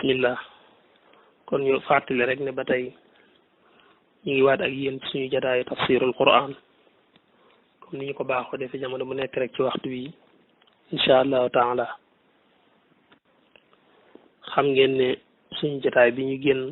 bismillah kon ñu fàttali rek ne ba tey ñu ngi waat ak yéen suñu jataayu tafsirul quran comme ni ñu ko baaxoo defee jamono bu nekk rek ci waxtu wi incha allahu taala xam ngeen ne suñu jataay bi ñu génn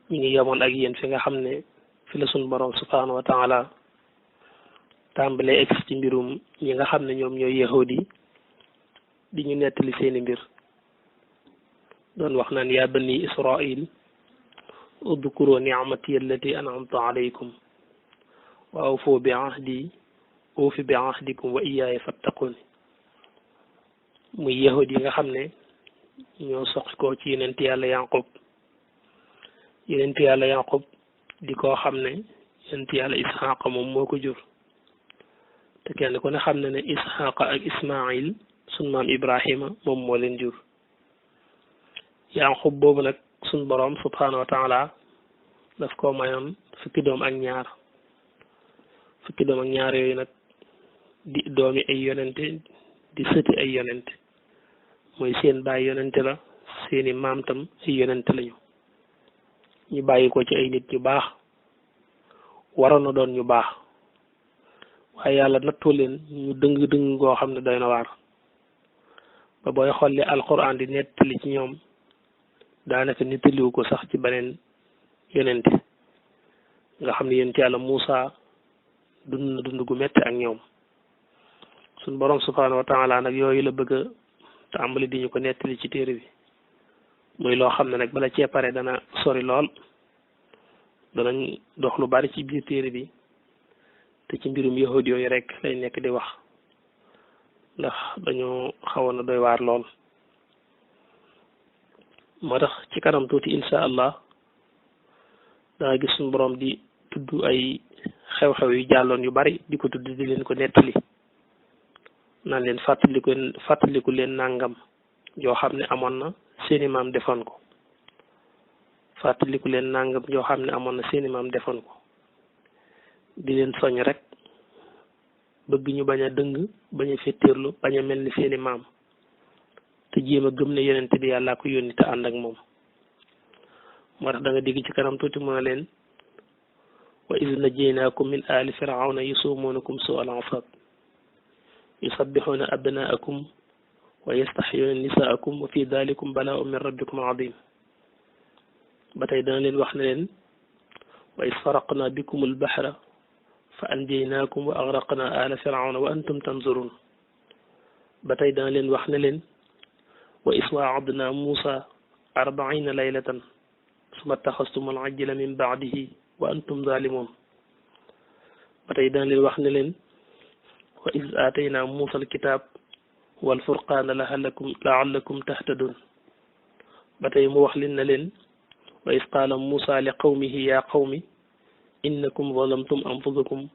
ñu ngi yemoon ak yéen fi nga xam ne fi la suñu borom subhanahu wa taala tàmbalee egg ci mbirum ñi nga xam ne ñoom ñooy yahudi di ñu nettali seeni mbir doon wax naan yaa bani israil udkuru ni'mati allati an'amtu alaykum wa awfu bi ahdi uufi bi ahdikum wa iyaaya fattaquni muy yahudi yi nga xam ne ñoo soqi ko ci yonent yàlla yaqub di koo xam ne yonent yàlla isxaqa moom moo ko jur te kenn ku ne xam ne ne isxaqa ak ismail sun maam ibrahima moom moo leen jur yaqub boobu nag sun boroom subhanahu wa taala daf koo mayoon fukki doom ak ñaar yooyu nag di doomi ay yonente di sëti ay yonente mooy seen baay yonente la seeni maam tam ay yonente lañu ñu bàyyi ko ci ay nit ñu baax waroon na doon ñu baax waaye yàlla nattoo leen ñu dëng goo xam ne doy na waar ba booy xolli alquran di nettali ci ñoom daanaka nettaliwu ko sax ci beneen yonente nga xam ne yonent yàlla Muusa dund na dund gu metti ak ñoom suñ borom subhanahu wa taala nag yooyu la bëgg a tàmbali di ñu ko nettali ci téere bi muy loo xam ne nag bala cee pare dana sori lool danañ dox lu bari ci biir téere bi te ci mbirum yahudi yooyu rek lay nekk di wax ndax dañoo xawoon a doy waar lool moo tax ci kanam tuuti insha allah danga gis suñu borom di tudd ay xew-xew yu jàlloon yu bari di ko tudd di leen ko nettali naan leen fàttaliku leen nàngam joo xam ne amoon na seeni maam defoon ko fàttaliku leen nàngam joo xam ne amoon na seeni maam defoon ko di leen soñ rek bëgg ñu bañ a dëng bañ a féttéerlu bañ a mel ni seeni maam te jéem a gëm ne yonent bi yàllaa ko yónni te ànd ak moom moo tax da nga dégg ci kanam tuuti mu ne leen wa iz najjaynaakum min aali firawna yusumuunakum suu al azab yusabbixuuna abnaakum wa yastaxyuuna nisaakum wa fi dalikum balaa min rabbikum adim ba tey dana leen wax ne leen wa iz faraqna bikum albaxra fa anjaynaakum wa agraqna aala firawna wa antum tanzurun ba tey dana leen wax ne leen wa is waacadna Muusa 40 laylatan summa taxastum al-ajla min baadihi wa antum zalimun ba tey dana leen wax ne leen wa is aatayna Muusa al-kitaab wal furqaana la'allakum tahtadun ba tey mu wax leen ne leen wa is qaala Muusa li qawmihi yaa qawmi innakum zalamtum anfusakum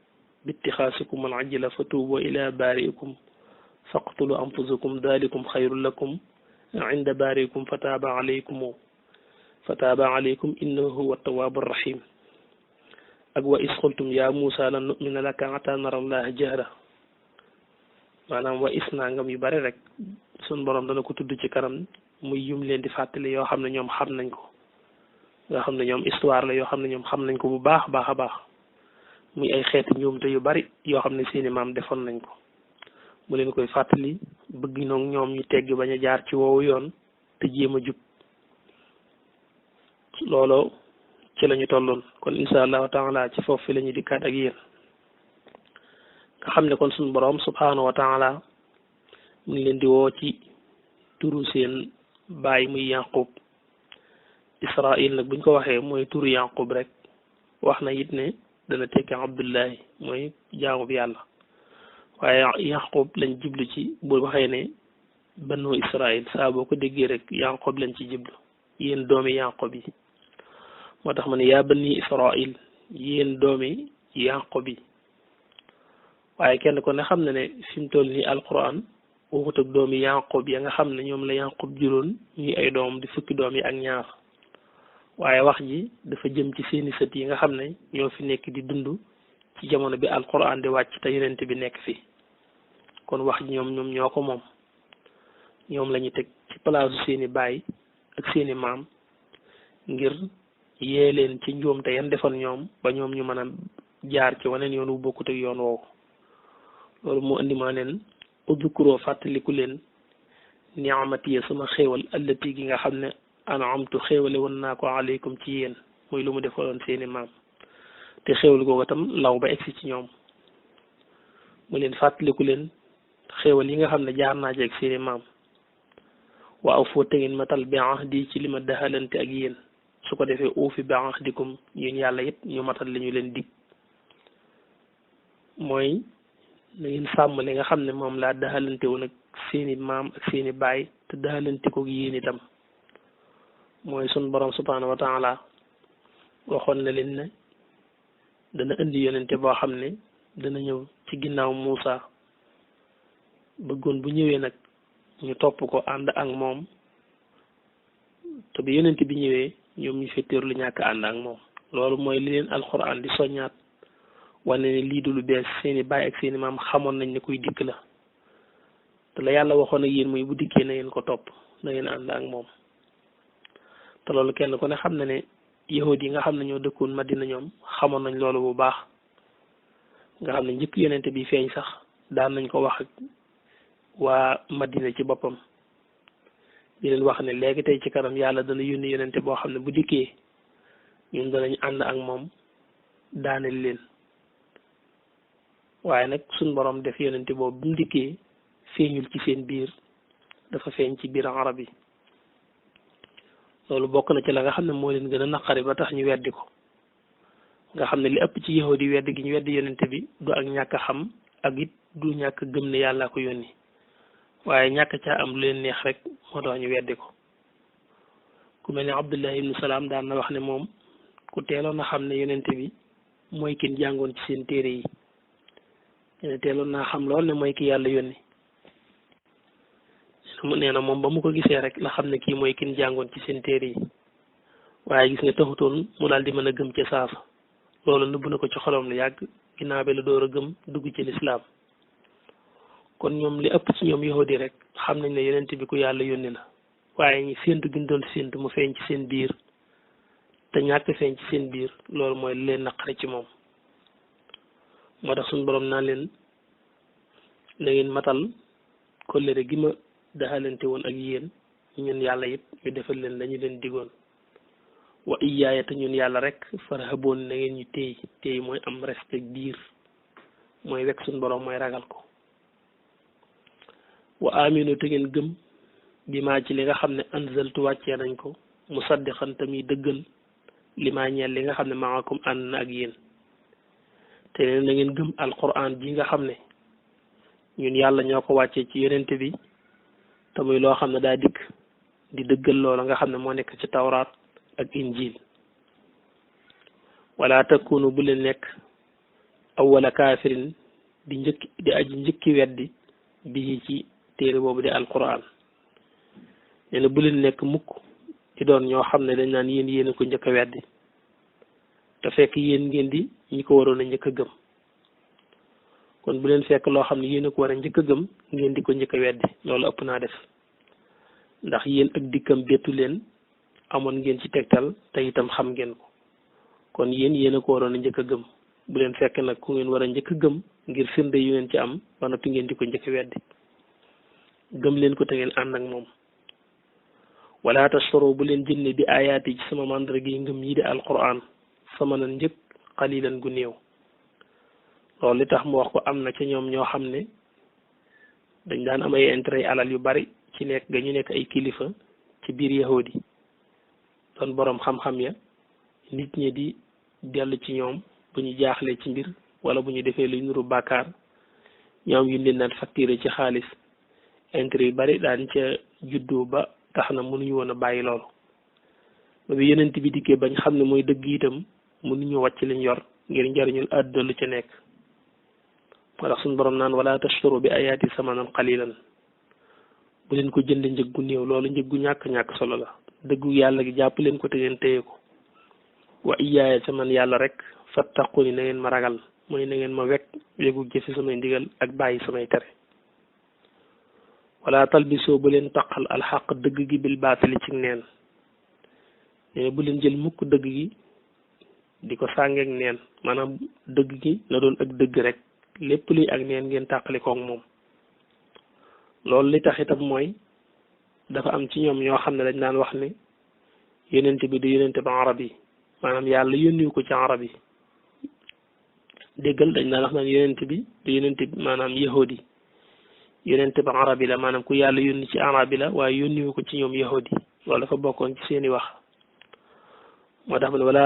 bittixaasikum al-ajla fatuubu ila baari'ikum faqtulu anfusakum dalikum xayrun lakum inda baarikum fataaba alaykum innahu huwa tawaabu rahim ak wa is qultum yaa Muusa lan nu'mina laka hatta nara Allaha jahra maanaam wa is nangam yu bari rek sun borom dana ko tudd ci kanam muy yum leen di fàttali yoo xam ne ñoom xam nañ ko nga xam ne ñoom histoire la yoo xam ne ñoom xam nañ ko bu baax a baax muy ay xeeti njuumte yu bari yoo xam ne seeni maam defoon nañ ko mu leen koy fàttali bëgg noonu ñoom ñu tegg bañ a jaar ci woowu yoon te jéem a jub loolu ci la ñu tolloon kon insha allahu taala ci foofu fi la ñu dikkaat ak yéen nga xam ne kon suñu borom subhanahu wa taala mu ngi leen di woo ci turu seen baay muy yaqub israil nag buñ ko waxee mooy turu yaqub rek wax na it ne dana tekki abdullahi mooy jaamu bi yàlla waaye yaqub lañ jublu ci bu waxee ne banu israil saa boo ko déggee rek yaqub lañ ci jublu yéen doomi yaqub yi moo tax ma ne yaa bani israil yéen doomi yaqub yi waaye kenn ko ne xam ne ne fi mu toll nii alquran waxut ak doomi yaqub ya nga xam ne ñoom la yaqub juróon ñuy ay doom di fukki doom yi ak ñaar waaye wax ji dafa jëm ci seeni sët yi nga xam ne ñoo fi nekk di dund ci jamono bi alquran di wàcc te yonent bi nekk fi kon wax ji ñoom ñoo ko moom ñoom la ñu teg ci palaasu seeni baay ak seeni maam ngir yee leen ci njuumte yan defoon ñoom ba ñoom ñu mën a jaar ci waneen yoon wu bokkut ak yoon woowu loolu moo indi maa leen udkuroo fàttaliku leen ni'amatiya sama xéewal allati gi nga xam ne an'amtu xéewale woon naa ko aleykum ci yéen muy lu mu defaloon seeni maam te xéewal googu tam law ba egsi ci ñoom mu leen fàttaliku leen xéewal yi nga xam ne jaar naa ci ak seeni maam wa aw foo te ngeen matal bi ahdi ci li ma daxalante ak yéen su ko defee uufi bi ahdikum yéen yàlla it ñu matal li ñu leen dig mooy na ngeen sàmm li nga xam ne moom laa daxalante woon ak seeni maam ak seeni baay te daxalante ko yéen itam mooy sun borom subhanahu wa taala waxoon na leen ne dana indi yonente boo xam ne dana ñëw ci ginnaaw Muusa bëggoon bu ñëwee nag ñu topp ko ànd ak moom te bi yonente bi ñëwee ñoom ñu fetteeru lu ñàkk ànd ak moom loolu mooy li leen alxuraan di soññaat wane ne lii du lu bees seeni baay ak seeni maam xamoon nañ ne kuy dikk la te la yàlla waxoon ak yéen muy bu dikkee na ngeen ko topp na ngeen ànd ak moom te loolu kenn ku ne xam na ne yahud yi nga xam ne ñoo dëkkoon Madina ñoom xamoon nañ loolu bu baax nga xam ne njëkk yonente bi feeñ sax daan nañ ko wax ak waa Madina ci boppam di leen wax ne léegi tey ci kanam yàlla dana yónni yonente boo xam ne bu dikkee ñun danañ ànd ak moom daaneel leen waaye nag suñ borom def yonente boobu bu mu dikkee feeñul ci seen biir dafa feeñ ci biir arab yi loolu bokk na ci la nga xam ne moo leen gën a naqari ba tax ñu weddi ko nga xam ne li ëpp ci yahudi weddi gi ñu weddi yonente bi du ak ñàkk a xam ak it du ñàkk gëm ne yàllaa ko yónni waaye ñàkk caa am lu leen neex rek moo tax ñu weddi ko ku mel ne Abdullah ibnu Salaam daan na wax ne moom ku teeloon a xam ne yonente bi mooy kin jàngoon ci seen téere yi ne teeloon naa xam lool ne mooy ki yàlla yónni nee na moom ba mu ko gisee rek la xam ne kii mooy kin jàngoon ci seen téere yi waaye gis nga taxutoon mu daal di mën a gëm ci saasa loolu nëbb na ko ci xolom lu yàgg ginnaaw bi la door a gëm dugg ci lislaam kon ñoom li ëpp ci ñoom yahudi rek xam nañ ne yonent bi ku yàlla yónni la waaye ñi séentu gi ñu doon séentu mu feeñ ci seen biir te ñàkk feeñ ci seen biir loolu mooy li leen naqari ci moom moo tax suñu borom naa leen na ngeen matal kóllëre gi ma daxalante woon ak yéen ñun yàlla it ñu defal leen lañu leen digoon wa iyaaya te ñun yàlla rek farhaboon na ngeen ñu téy mooy am respect biir mooy wekk suñu borom mooy ragal ko wa aminu te ngeen gëm bi maa ci li nga xam ne anzaltu wàccee nañ ko musaddiqan tamit dëggal li maa ñeel li nga xam ne maakum ànd na ak yéen te leen na ngeen gëm alquran ji nga xam ne ñun yàlla ñoo ko wàccee ci yonente bi te muy loo xam ne daa dikk di dëggal loola nga xam ne moo nekk ci tawraat ak injil wala takunu bu leen nekk awwala kaafirin di aji njëkki weddi bii ci téere boobu di alquran nee na bu leen nekk mukk di doon ñoo xam ne dañ naan yéen a ko njëkk a weddi te fekk yéen ngeen di ñi ko waroon a njëkk a gëm kon bu leen fekk loo xam ne yéen a ko war a njëkk a gëm ngeen di ko njëkk a weddi loolu ëpp naa def ndax yéen ak dikkam bettu leen amoon ngeen ci tegtal te itam xam ngeen ko kon yéen a ko waroon a njëkk a gëm bu leen fekk nag ku ngeen war a njëkk a gëm ngir firnde yu ngeen ci am ba noppi ngeen di ko njëkk a weddi gëm leen ko te ngeen ànd ak moom wala tashtaru bu leen jënne bi ayaati ci sama mandarga yi ngëm yi di alquran sama nan njëkk xalilan gu néew loolu li tax mu wax ko am na ca ñoom ñoo xam ne dañ daan am ay intérêt alal yu bari ci nekk ga ñu nekk ay kilifa ci biir yahudi doon boroom xam-xam ya nit ñi di dellu ci ñoom bu ñu jaaxlee ci mbir wala bu ñu defee lu nuru bàkkaar ñoom yu leen daan facturé ci xaalis intérêt yu bari daan ca juddu ba tax na mënuñu woon a bàyyi loolu ba bi yonent bi dikkee bañ xam ne mooy dëgg itam mënuñu wàcc liñ yor ngir njariñul àdduna lu ca nekk moo tax suñu borom naan wala tashtaru bi ayaati samanan qalilan bu leen ko jënd njëg gu néew loolu njëg gu ñàkk solo la dëggu yàlla gi jàpp leen ko te ngeen téye ko wa iyaaya ca man yàlla rek fattaquni na ngeen ma ragal mooy na ngeen ma wekk wegu jëfe samay ndigal ak bàyyi samay tere wala talbisoo bu leen taqal alxaq dëgg gi bil baatali ci neen ne bu leen jël mukk dëgg gi di ko sàngeek neen maanaam dëgg gi na doon ak dëgg rek lépp luy ak neen ngeen tàqali koog moom. loolu li tax itam mooy dafa am ci ñoom ñoo xam ne dañ daan wax ne yonent bi du yonent ba arab yi maanaam yàlla yónniwu ko ci arab yi déggal dañ daan wax naan yonent bi du yonent bi maanaam yahudi yonent ba arab yi la maanaam ku yàlla yónni ci arab yi la waaye yónniwu ko ci ñoom yahudi loolu dafa bokkoon ci seeni wax moo tax ne wala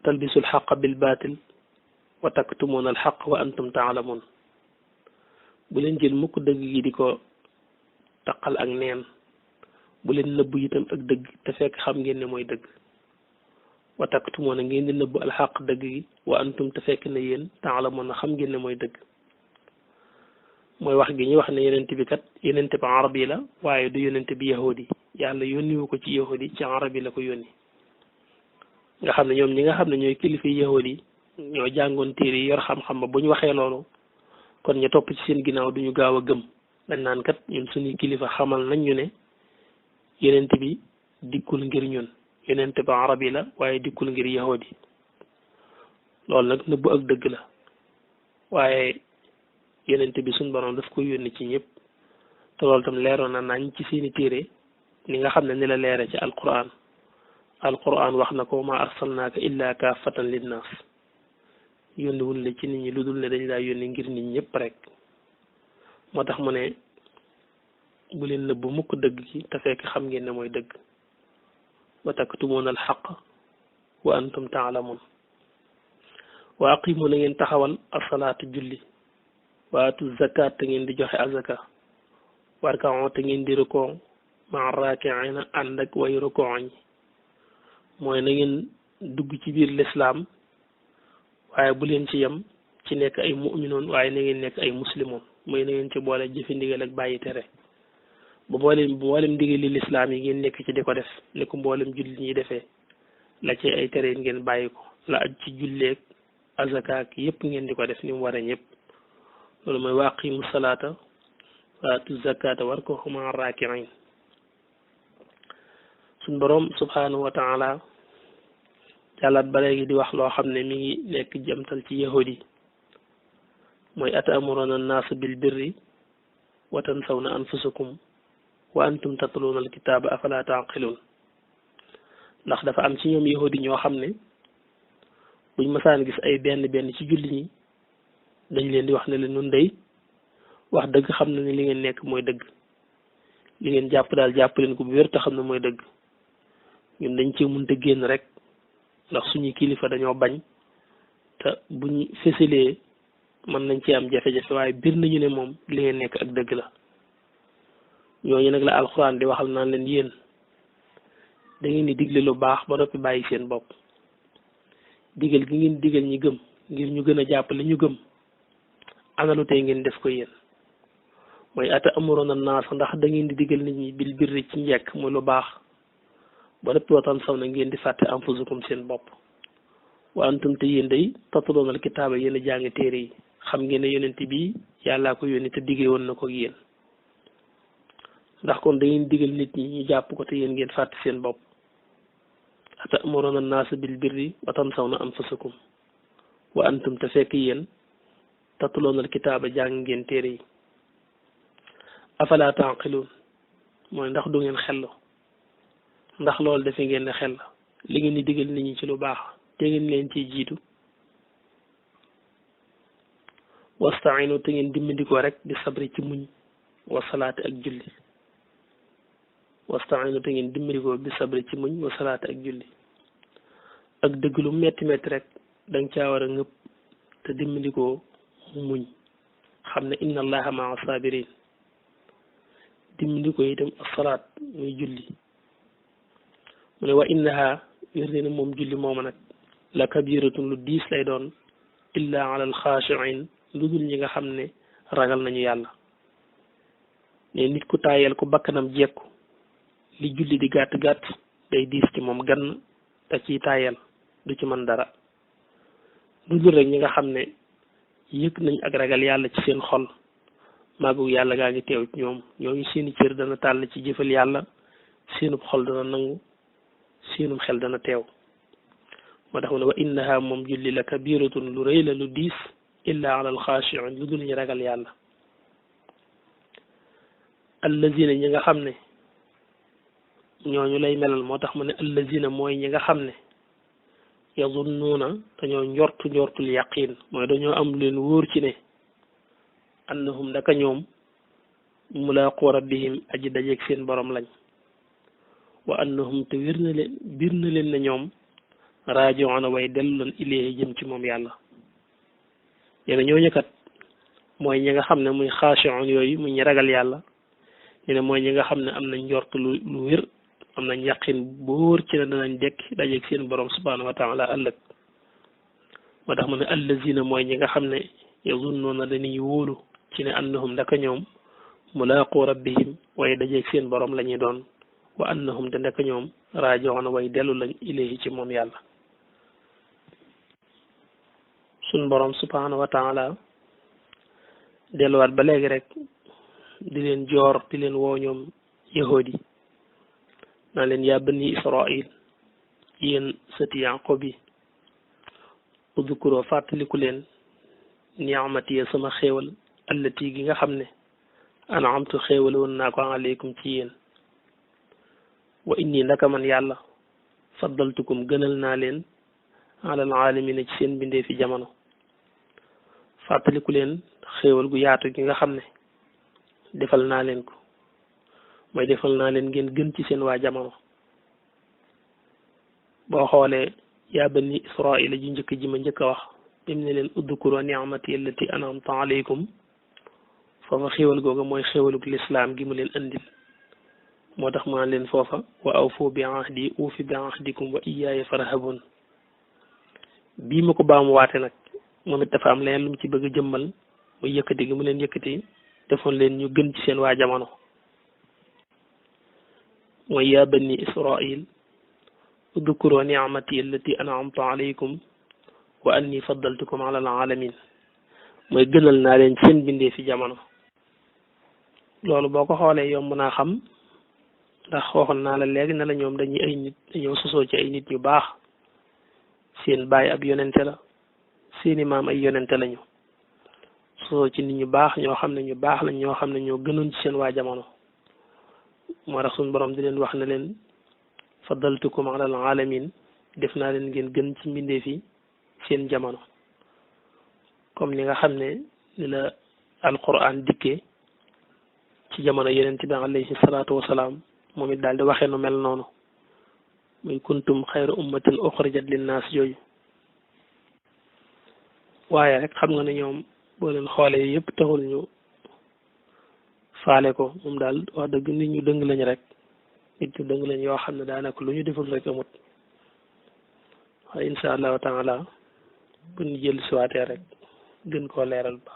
talbisul xaq bil baatil wa taktumuuna al xaq wa antum taalamun bu leen jël mukk dëgg gi di ko taqal ak neen bu leen nëbb itam ak dëgg te fekk xam ngeen ne mooy dëgg wa taktumuuna ngeen di nëbb al xaq dëgg gi wa antum te fekk ne yéen taalamun xam ngeen ne mooy dëgg mooy wax gi ñu wax ne yonent bi kat yonent bi arab yi la waaye du yonent bi yahudi yàlla yónniwu ko ci yahudi ci arab yi la ko yónni nga xam ne ñoom ñi nga xam ne ñooy kilifa yahudi ñoo jàngoon téere yi yor xam-xam ba bu ñu waxee loolu kon ñu topp ci seen ginnaaw duñu gaaw a gëm dañ naan kat ñun suñuy kilifa xamal nañ ñu ne yonent bi dikkul ngir ñun yonent ba arab yi la waaye dikkul ngir yahudi loolu nag nëbbu ak dëgg la waaye yonent bi suñ borom daf ko yónni ci ñëpp te loolu tam leeroon na nañ ci seeni téere ni nga xam ne ni la leere ci alquran wax na ko ma arsalnaaka illa kaafatan linnaas yónni wul la ci nit ñi lu dul ne dañ laa yónni ngir nit ñëpp rek moo tax mu ne bu leen nëbbu mukk dëgg gi te fekk xam ngeen ne mooy dëgg wa taktumuuna al xaq wa antum taalamun wa aqimu na ngeen taxawal asalaatu julli wa atu zakat te ngeen di joxe azaka warka'u te ngeen di rukoo ma raaki'ina ànd ak way rukoo ñi mooy na ngeen dugg ci biir lislaam waaye bu leen ci yem ci nekk ay mu'minoon waaye na ngeen nekk ay muslimoon mooy na ngeen ci boole jëfe ndigal ak bàyyi tere ba mboolem ndigali lislaam yi ngeen nekk ci di ko def ni ko mboolem jullit ñi defee la ci ay tere ngeen bàyyi ko la aj ci julleeg azakaak yépp ngeen di ko def ni mu waree ñëpp loolu mooy waqimu salaata waatu zakata war ko xuma raakiin suñ boroom subhanahu wa taala jàllaat ba léegi di wax loo xam ne mi ngi nekk jëmtal ci yahudi mooy atamuruna annaasa bil birri wa tansawna anfusakum wa antum tatluuna alkitaaba afala taqilun ndax dafa am ci ñoom yahudi ñoo xam ne buñ masaan gis ay benn ci julli ñi dañ leen di wax ne leen nun day wax dëgg xam na ne li ngeen nekk mooy dëgg li ngeen jàpp daal jàpp leen ko bu wér te xam ne mooy dëgg ñun dañ ci mënta génn rek ndax suñu kilifa dañoo bañ te buñ fësalee mën nañ ci am jafe-jafe waaye bir nañu ne moom li ngeen nekk ak dëgg la ñooñu nag la alxuraan di waxal naan leen yéen da ngeen di digle lu baax ba noppi bàyyi seen bopp digal gi ngeen digal ñi gëm ngir ñu gën a jàppale ñu gëm ana lu tey ngeen def ko yéen mooy ata amuroon na naas ndax da ngeen di digal nit ñi bil birri ci njekk muy lu baax ba noppi watan saw na ngeen di fàtte anfusukum seen bopp wa antum te yéen day tatluuna al kitaaba yéen a jàng téere yi xam ngeen ne yonent bi yàllaa ko yónni te diggee woon na ko yéen ndax kon da ngeen digal nit ñi ñu jàpp ko te yéen ngeen fàtte seen bopp ata amuroon na naas bil birri watan saw na anfusakum wa antum te fekk yéen tatluuna al kitaaba jàng ngeen téere yi afala taqilun mooy ndax du ngeen xellu ndax loolu defe ngeen ne xel li ngeen di digal nit ñi ci lu baax te ngeen leen ciy jiitu wastainu te ngeen dimbandikoo rek di sabri ci muñ wasalaate ak julli wastainu te ngeen dimbandikoo bi sabri ci muñ wasalaate ak julli ak dëgg lu metti metti rek danga caa war a ngëpp te dimbandikoo muñ xam ne inna allaha maa sabirin dimbandikoo itam asalaat muy julli mu ne wa innaha wér ne moom julli mooma nag la kabiratun lu diis lay doon illa ala alxaashiin lu dul ñi nga xam ne ragal nañu yàlla ne nit ku taayal ku bakkanam jekku li julli di gàtt gàtt day diis ci moom gann te ciy taayal du ci mën dara lu dul rek ñi nga xam ne yëg nañ ak ragal yàlla ci seen xol màggu yàlla gaa ngi teew ci ñoom ñooñu seeni cër dana tàll ci jëfal yàlla seenub xol dana nangu seenum xel dana teew moo tax mu ne wa innaha moom julli la kabiratun lu rëy la lu diis illa ala alxaashiin lu dul ñu ragal yàlla allazina ñi nga xam ne ñooñu lay melal moo tax mu ne allazina mooy ñi nga xam ne yazunnuuna dañoo njortul yaqin mooy dañoo am leen wóor ci ne annahum daka ñoom mulaaqu rabbihim aji dajeeg seen borom lañ wa annahum te wir na leen ne ñoom raaji'uuna way dellu lan ilayhi jëm ci moom yàlla nee na ñooñu kat mooy ñi nga xam ne muy xaashi'uun yooyu muy ñi ragal yàlla ñu ne mooy ñi nga xam ne am nañ njort lu wér am nañ yaqin bóor ci ne danañ dekk dajeeg seen borom subhaanahu wa taala ëllëg moo tax mu ne allazina mooy ñi nga xam ne yazunnuuna dañuy wóolu ci ne annahum ndaka ñoom mulaaqu rabbihim way dajeeg seen borom la ñuy doon wa annahum te ndaka ñoom raaji'uuna way dellu lañ ilayhi ci moom yàlla suñ borom subhaanahu wa taala delluwaat ba léegi rek di leen joor di leen woo ñoom yahudi naa leen yaa bani israil yéen sëti yaqub yi udkuroo fàttaliku leen ni'mati sama xéewal allati gi nga xam ne an'amtu xéewal woon naa ko aleykum ci yéen wa inni ndaka man yàlla faddaltukum gënal naa leen alal aalamiina ci seen bindee fi jamono fàttaliku leen xéewal gu yaatu gi nga xam ne defal naa leen ko mooy defal naa leen ngeen gën ci seen waa jamono boo xoolee yaa bani israila ji njëkk ji ma njëkk a wax bim ne leen udkuru ni'mati allati an'amtu alaykum foofa xéewal googa mooy xéewalug lislaam gi mu leen andil moo tax maa leen foofa wa awfu bi ahdi uufi bi ahdikum wa iyaaya farhabun bii ma ko baamu waate nag moom it dafa am leen lu mu ci bëgg a jëmmal muy yëkkati gi mu leen yëkkati defoon leen ñu gën ci seen waa jamono mooy yaa bani israil udkuru ni'mati allati an'amtu alaykum wa anni faddaltukum ala alalamin mooy gënal naa leen seen bindee fi jamono loolu boo ko xoolee yomb naa xam ndax waxoon naa la léegi ne la ñoom dañuy ay nit dañoo sosoo ci ay nit ñu baax seen baay ab yonente la seeni maam ay yonente lañu sosoo ci nit ñu baax ñoo xam ne ñu baax lañ ñoo xam ne ñoo gënoon ci seen waa jamono moo tax suñu borom di leen wax ne leen faddaltukum ala alamin def naa leen ngeen gën ci mbindee fi seen jamono comme ni nga xam ne ni la alquran dikkee ci jamono yonent bi alayhi salaatu wasalaam moom it daal di waxee nu mel noonu muy kuntum xayra ummatin uxrijat linnaas yooyu waaye rek xam nga ne ñoom boo leen xoolee yëpp taxul ñu faale ko moom daal wax dëgg nit ñu dëng lañ rek nit ñu dëng lañ yoo xam ne daanaka lu ñu deful rek amut waaye insha allahu taala bu ñu jël siwaatee rek gën koo leeral ba